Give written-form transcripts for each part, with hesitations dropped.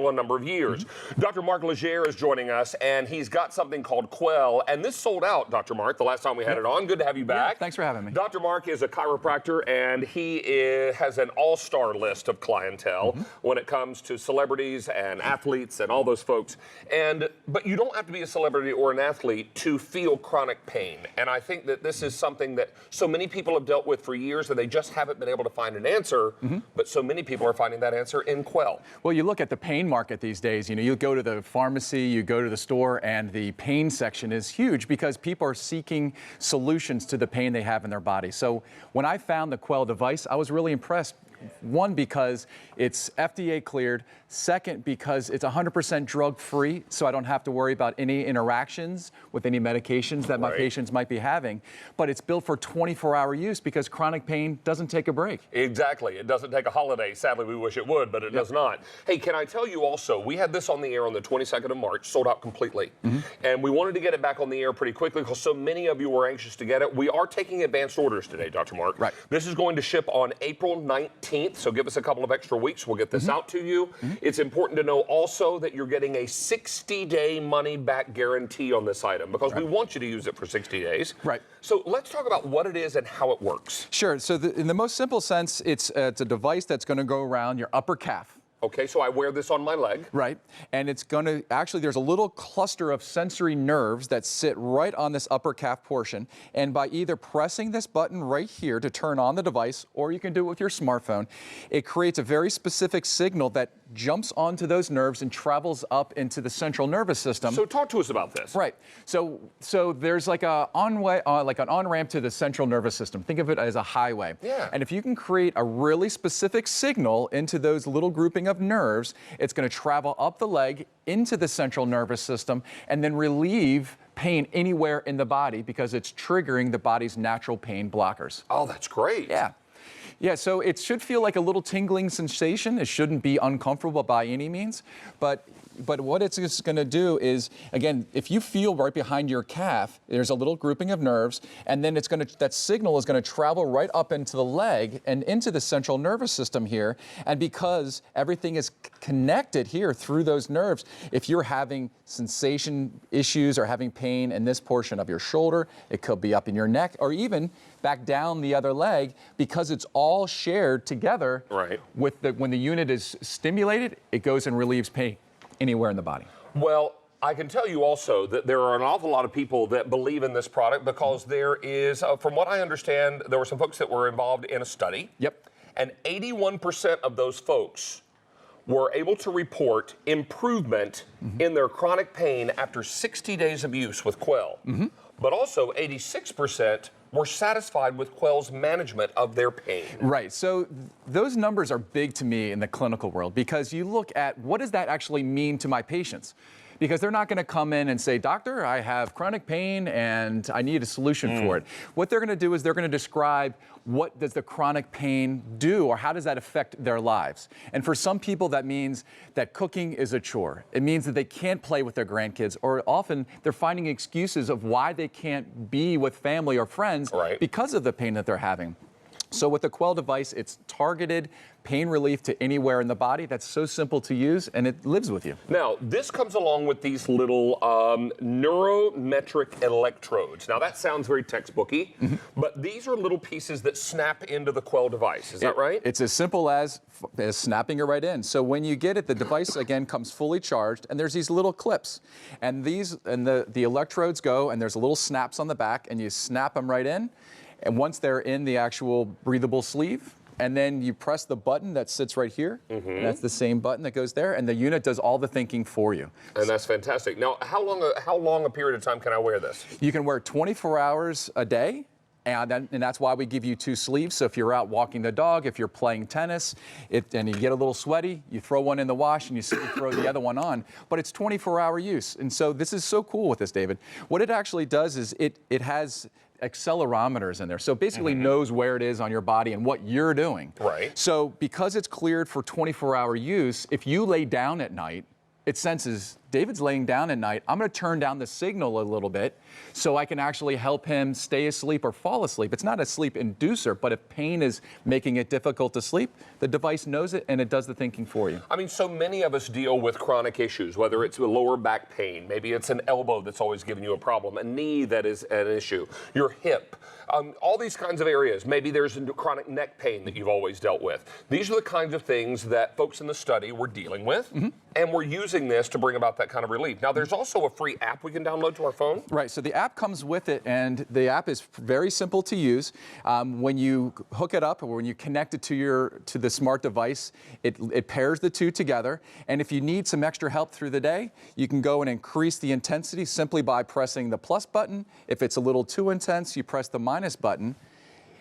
a number of years. Dr. Mark Legere is joining us, and he's got something called Quell, and this sold out, Dr. Mark, the last time we had it on. Good to have you back. Yeah, thanks for having me. Dr. Mark is a chiropractor, and he has an all-star list of clientele when it comes to celebrities and athletes and all those folks. But you don't have to be a celebrity or an athlete to feel chronic pain, and I think that this is something that so many people have dealt with for years, and they just haven't been able to find an answer, but so many people are finding that answer in Quell. Well, you look at the pain market these days, you go to the pharmacy, you go to the store, and the pain section is huge because people are seeking solutions to the pain they have in their body. So when I found the Quell device, I was really impressed. One, because it's FDA cleared. Second, because it's 100% drug-free, so I don't have to worry about any interactions with any medications that my patients might be having. But it's built for 24-hour use because chronic pain doesn't take a break. Exactly. It doesn't take a holiday. Sadly, we wish it would, but it does not. Hey, can I tell you also, we had this on the air on the 22nd of March, sold out completely. And we wanted to get it back on the air pretty quickly because so many of you were anxious to get it. We are taking advanced orders today, Dr. Mark. Right. This is going to ship on April 19th, so give us a couple of extra weeks. We'll get this out to you. It's important to know also that you're getting a 60-day money-back guarantee on this item because we want you to use it for 60 days. Right. So let's talk about what it is and how it works. Sure. So in the most simple sense, it's a device that's going to go around your upper calf. Okay, so I wear this on my leg. Right, and it's going to, actually there's a little cluster of sensory nerves that sit right on this upper calf portion, and by either pressing this button right here to turn on the device, or you can do it with your smartphone, it creates a very specific signal that jumps onto those nerves and travels up into the central nervous system. So talk to us about this. Right, so there's like an on-ramp to the central nervous system. Think of it as a highway. Yeah. And if you can create a really specific signal into those little grouping of nerves, it's going to travel up the leg into the central nervous system and then relieve pain anywhere in the body because it's triggering the body's natural pain blockers. Oh, that's great. Yeah. Yeah, so it should feel like a little tingling sensation. It shouldn't be uncomfortable by any means, but what it's just going to do is, again, if you feel right behind your calf, there's a little grouping of nerves, and then that signal is going to travel right up into the leg and into the central nervous system here. And because everything is connected here through those nerves, if you're having sensation issues or having pain in this portion of your shoulder, it could be up in your neck, or even back down the other leg, because it's all shared together. Right. When the unit is stimulated, it goes and relieves pain anywhere in the body. Well, I can tell you also that there are an awful lot of people that believe in this product because there is, from what I understand, there were some folks that were involved in a study. Yep. And 81% of those folks were able to report improvement in their chronic pain after 60 days of use with Quell. But also 86% were satisfied with Quell's management of their pain. Right, so those numbers are big to me in the clinical world because you look at what does that actually mean to my patients? Because they're not going to come in and say, doctor, I have chronic pain and I need a solution for it. What they're going to do is they're going to describe what does the chronic pain do or how does that affect their lives. And for some people that means that cooking is a chore. It means that they can't play with their grandkids, or often they're finding excuses of why they can't be with family or friends because of the pain that they're having. So with the Quell device, it's targeted pain relief to anywhere in the body. That's so simple to use, and it lives with you. Now, this comes along with these little neurometric electrodes. Now, that sounds very textbooky, but these are little pieces that snap into the Quell device. Is that right? It's as simple as snapping it right in. So when you get it, the device, again, comes fully charged, and there's these little clips. And the electrodes go, and there's little snaps on the back, and you snap them right in. And once they're in the actual breathable sleeve, and then you press the button that sits right here, and that's the same button that goes there, and the unit does all the thinking for you. And that's fantastic. Now, how long a period of time can I wear this? You can wear 24 hours a day, and that's why we give you 2 sleeves. So if you're out walking the dog, if you're playing tennis, and you get a little sweaty, you throw one in the wash and you throw the other one on. But it's 24-hour use, and so this is so cool with this, David. What it actually does is it has accelerometers in there. So basically knows where it is on your body and what you're doing. Right. So because it's cleared for 24-hour use, if you lay down at night, it senses David's laying down at night, I'm going to turn down the signal a little bit so I can actually help him stay asleep or fall asleep. It's not a sleep inducer, but if pain is making it difficult to sleep, the device knows it and it does the thinking for you. I mean, so many of us deal with chronic issues, whether it's lower back pain, maybe it's an elbow that's always giving you a problem, a knee that is an issue, your hip, all these kinds of areas. Maybe there's chronic neck pain that you've always dealt with. These are the kinds of things that folks in the study were dealing with, and we're using this to bring about that kind of relief. Now, there's also a free app we can download to our phone. Right, so the app comes with it, and the app is very simple to use. When you hook it up or when you connect it to the smart device, it pairs the two together. And if you need some extra help through the day, you can go and increase the intensity simply by pressing the plus button. If it's a little too intense, you press the minus button.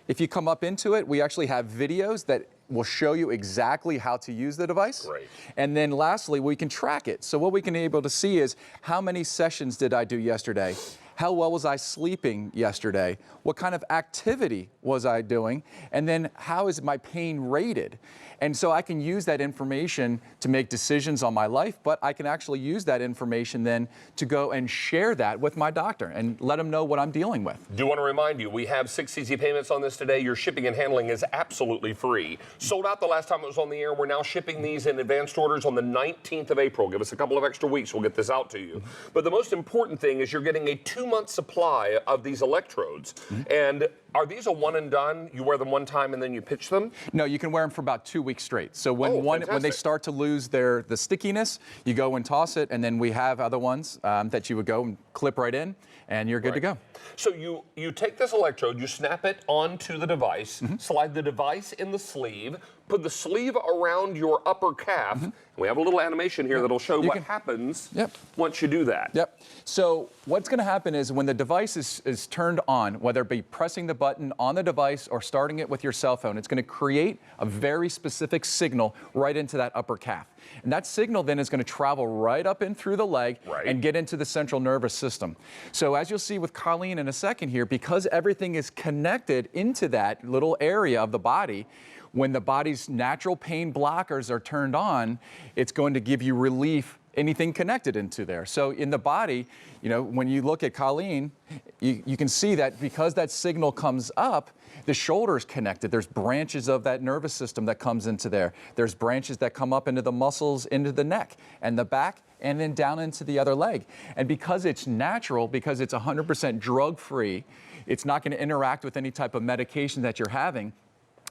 If you come up into it, we actually have videos that will show you exactly how to use the device. Great. And then lastly, we can track it. So what we can be able to see is how many sessions did I do yesterday? How well was I sleeping yesterday? What kind of activity was I doing? And then how is my pain rated? And so I can use that information to make decisions on my life, but I can actually use that information then to go and share that with my doctor and let them know what I'm dealing with. Do want to remind you, we have 6 easy payments on this today. Your shipping and handling is absolutely free. Sold out the last time it was on the air. We're now shipping these in advanced orders on the 19th of April. Give us a couple of extra weeks. We'll get this out to you. But the most important thing is you're getting a 2-month supply of these electrodes. And are these a one and done? You wear them one time and then you pitch them? No, you can wear them for about 2 weeks straight. So when they start to lose the stickiness, you go and toss it, and then we have other ones that you would go and clip right in, and you're good to go. So you take this electrode, you snap it onto the device, slide the device in the sleeve, put the sleeve around your upper calf. And we have a little animation here that'll show what happens once you do that. Yep. So what's going to happen is when the device is turned on, whether it be pressing the button on the device or starting it with your cell phone, it's going to create a very specific signal right into that upper calf. And that signal then is going to travel right up in through the leg and get into the central nervous system. So as you'll see with Colleen in a second here, because everything is connected into that little area of the body, when the body's natural pain blockers are turned on, it's going to give you relief, anything connected into there. So in the body, you know, when you look at Colleen, you can see that because that signal comes up, the shoulder's connected. There's branches of that nervous system that comes into there. There's branches that come up into the muscles, into the neck and the back, and then down into the other leg. And because it's natural, because it's 100% drug-free, it's not going to interact with any type of medication that you're having.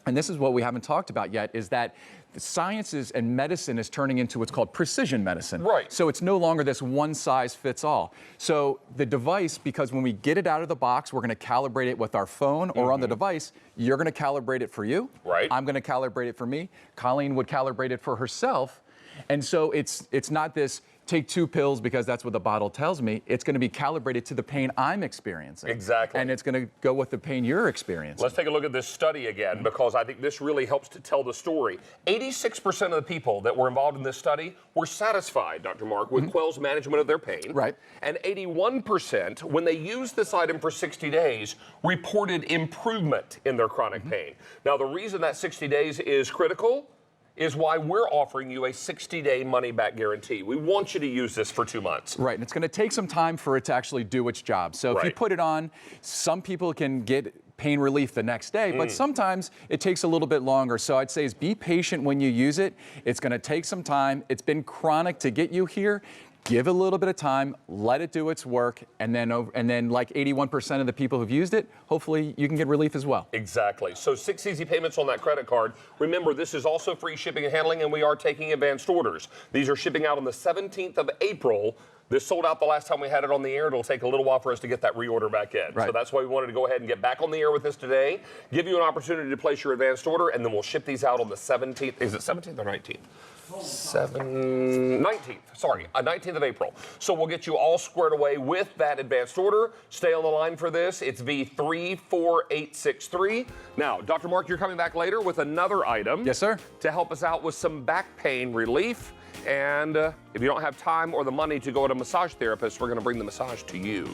And this is what we haven't talked about yet, is that the sciences and medicine is turning into what's called precision medicine. Right. So it's no longer this one size fits all. So the device, because when we get it out of the box, we're going to calibrate it with our phone or on the device. You're going to calibrate it for you. Right. I'm going to calibrate it for me. Colleen would calibrate it for herself. And so it's not this take 2 pills because that's what the bottle tells me. It's going to be calibrated to the pain I'm experiencing. Exactly. And it's going to go with the pain you're experiencing. Let's take a look at this study again, because I think this really helps to tell the story. 86% of the people that were involved in this study were satisfied, Dr. Mark, with Quell's management of their pain. Right. And 81%, when they used this item for 60 days, reported improvement in their chronic pain. Now, the reason that 60 days is critical is why we're offering you a 60-day money-back guarantee. We want you to use this for 2 months. Right, and it's going to take some time for it to actually do its job. So if you put it on, some people can get pain relief the next day, but sometimes it takes a little bit longer. So I'd say is be patient when you use it. It's going to take some time. It's been chronic to get you here. Give it a little bit of time, let it do its work, and then like 81% of the people who've used it, hopefully you can get relief as well. Exactly. So 6 easy payments on that credit card. Remember, this is also free shipping and handling, and we are taking advanced orders. These are shipping out on the 17th of April. This sold out the last time we had it on the air. It'll take a little while for us to get that reorder back in. Right. So that's why we wanted to go ahead and get back on the air with this today, give you an opportunity to place your advanced order, and then we'll ship these out on the 17th. Is it 17th or 19th? 19th, sorry, 19th of April. So we'll get you all squared away with that advanced order. Stay on the line for this. It's V34863. Now, Dr. Mark, you're coming back later with another item. Yes, sir. To help us out with some back pain relief. And if you don't have time or the money to go to a massage therapist, we're going to bring the massage to you,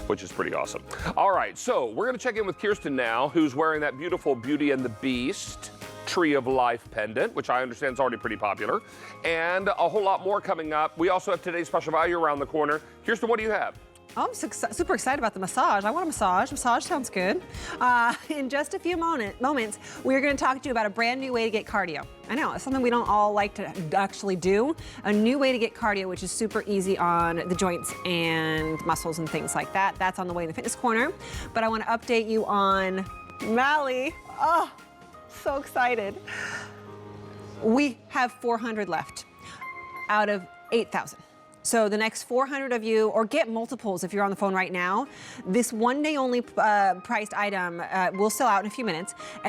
which is pretty awesome. All right, so we're going to check in with Kirsten now, who's wearing that beautiful Beauty and the Beast Tree of Life pendant, which I understand is already pretty popular, and a whole lot more coming up. We also have today's special value around the corner. Kirsten, what do you have? Oh, I'm super excited about the massage. I want a massage. Massage sounds good. In just a few moments, we're going to talk to you about a brand new way to get cardio. I know, it's something we don't all like to actually do. A new way to get cardio, which is super easy on the joints and muscles and things like that. That's on the way in the fitness corner. But I want to update you on Mally. Oh, so excited. We have 400 left out of 8,000. So the next 400 of you, or get multiples if you're on the phone right now, this one day only priced item will sell out in a few minutes.